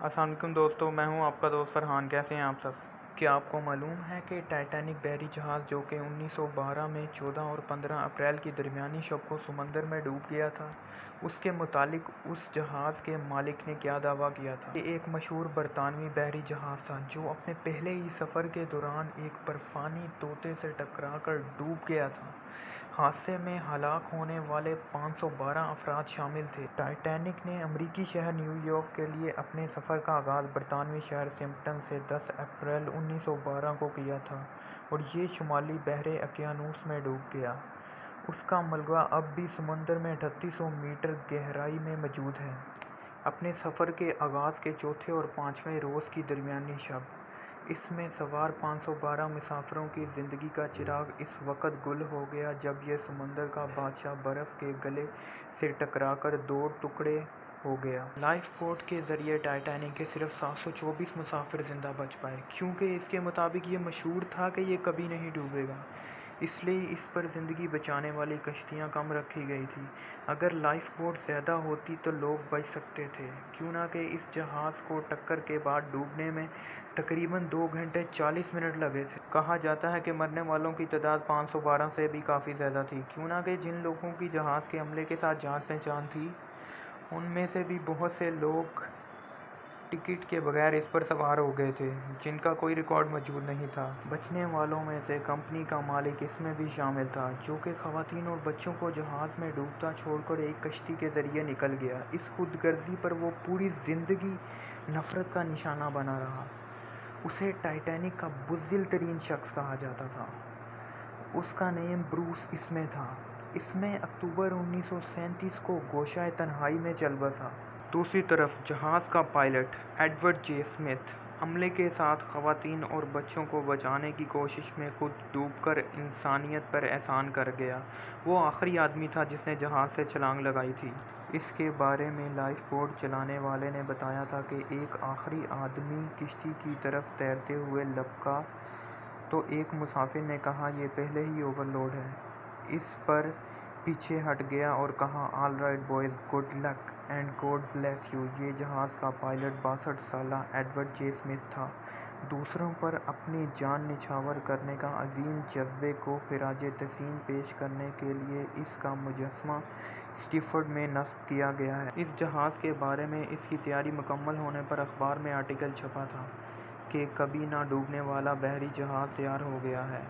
السلام علیکم دوستو، میں ہوں آپ کا دوست فرحان۔ کیسے ہیں آپ سب؟ کیا آپ کو معلوم ہے کہ ٹائٹینک بحری جہاز جو کہ 1912 میں 14 اور 15 اپریل کی درمیانی شب کو سمندر میں ڈوب گیا تھا، اس کے متعلق اس جہاز کے مالک نے کیا دعویٰ کیا تھا؟ یہ ایک مشہور برطانوی بحری جہاز تھا جو اپنے پہلے ہی سفر کے دوران ایک برفانی طوطے سے ٹکرا کر ڈوب گیا تھا۔ حادثے میں ہلاک ہونے والے 512 افراد شامل تھے۔ ٹائٹینک نے امریکی شہر نیو یارک کے لیے اپنے سفر کا آغاز برطانوی شہر سمپٹن سے 10 اپریل 1912 کو کیا تھا اور یہ شمالی بحر اوقیانوس میں ڈوب گیا۔ اس کا ملبہ اب بھی سمندر میں 3800 میٹر گہرائی میں موجود ہے۔ اپنے سفر کے آغاز کے چوتھے اور پانچویں روز کی درمیانی شب، اس میں سوار 512 مسافروں کی زندگی کا چراغ اس وقت گل ہو گیا جب یہ سمندر کا بادشاہ برف کے گلے سے ٹکرا کر دو ٹکڑے ہو گیا۔ لائف بوٹ کے ذریعے ٹائٹینک کے صرف 724 مسافر زندہ بچ پائے، کیونکہ اس کے مطابق یہ مشہور تھا کہ یہ کبھی نہیں ڈوبے گا، اس لیے اس پر زندگی بچانے والی کشتیاں کم رکھی گئی تھیں۔ اگر لائف بوٹ زیادہ ہوتی تو لوگ بچ سکتے تھے، کیوں نہ کہ اس جہاز کو ٹکر کے بعد ڈوبنے میں تقریباً 2 گھنٹے 40 منٹ لگے تھے۔ کہا جاتا ہے کہ مرنے والوں کی تعداد 512 سے بھی کافی زیادہ تھی، کیوں نہ کہ جن لوگوں کی جہاز کے عملے کے ساتھ جان پہچان تھی، ان میں سے بھی بہت سے لوگ ٹکٹ کے بغیر اس پر سوار ہو گئے تھے، جن کا کوئی ریکارڈ موجود نہیں تھا۔ بچنے والوں میں سے کمپنی کا مالک اس میں بھی شامل تھا، جو کہ خواتین اور بچوں کو جہاز میں ڈوبتا چھوڑ کر ایک کشتی کے ذریعے نکل گیا۔ اس خود غرضی پر وہ پوری زندگی نفرت کا نشانہ بنا رہا۔ اسے ٹائٹینک کا بزدل ترین شخص کہا جاتا تھا۔ اس کا نام بروس اسمے تھا۔ اسمے اکتوبر 1937 کو گوشہ تنہائی میں چل بسا۔ دوسری طرف جہاز کا پائلٹ ایڈورڈ جے اسمتھ عملے کے ساتھ خواتین اور بچوں کو بچانے کی کوشش میں خود ڈوب کر انسانیت پر احسان کر گیا۔ وہ آخری آدمی تھا جس نے جہاز سے چھلانگ لگائی تھی۔ اس کے بارے میں لائف بوٹ چلانے والے نے بتایا تھا کہ ایک آخری آدمی کشتی کی طرف تیرتے ہوئے لپکا تو ایک مسافر نے کہا، "یہ پہلے ہی اوور لوڈ ہے"۔ اس پر پیچھے ہٹ گیا اور کہا، "all right boys, good luck and God bless you". یہ جہاز کا پائلٹ 62 سالہ ایڈورڈ جے اسمتھ تھا۔ دوسروں پر اپنی جان نچھاور کرنے کا عظیم جذبے کو خراج تحسین پیش کرنے کے لیے اس کا مجسمہ اسٹریفورڈ میں نصب کیا گیا ہے۔ اس جہاز کے بارے میں اس کی تیاری مکمل ہونے پر اخبار میں آرٹیکل چھپا تھا کہ کبھی نہ ڈوبنے والا بحری جہاز تیار ہو گیا ہے،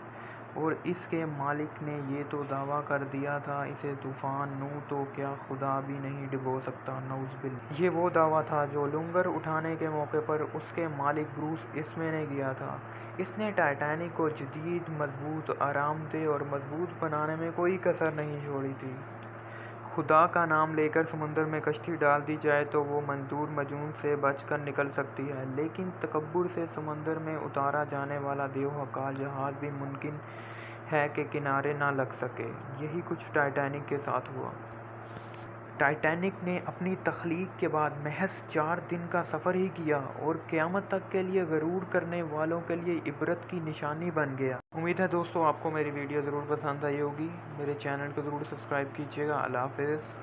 اور اس کے مالک نے یہ تو دعویٰ کر دیا تھا، اسے طوفان نو تو کیا خدا بھی نہیں ڈبو سکتا، نعوذ باللہ۔ یہ وہ دعویٰ تھا جو لنگر اٹھانے کے موقع پر اس کے مالک بروس اسمے نے کیا تھا۔ اس نے ٹائٹینک کو جدید، مضبوط، آرام دہ اور مضبوط بنانے میں کوئی کسر نہیں چھوڑی تھی۔ خدا کا نام لے کر سمندر میں کشتی ڈال دی جائے تو وہ مزدور مجنون سے بچ کر نکل سکتی ہے، لیکن تکبر سے سمندر میں اتارا جانے والا دیوہکا جہاز بھی ممکن ہے کہ کنارے نہ لگ سکے۔ یہی کچھ ٹائٹینک کے ساتھ ہوا۔ ٹائٹینک نے اپنی تخلیق کے بعد محض 4 دن کا سفر ہی کیا اور قیامت تک کے لیے غرور کرنے والوں کے لیے عبرت کی نشانی بن گیا۔ امید ہے دوستو آپ کو میری ویڈیو ضرور پسند آئی ہوگی۔ میرے چینل کو ضرور سبسکرائب کیجیے گا۔ اللہ حافظ۔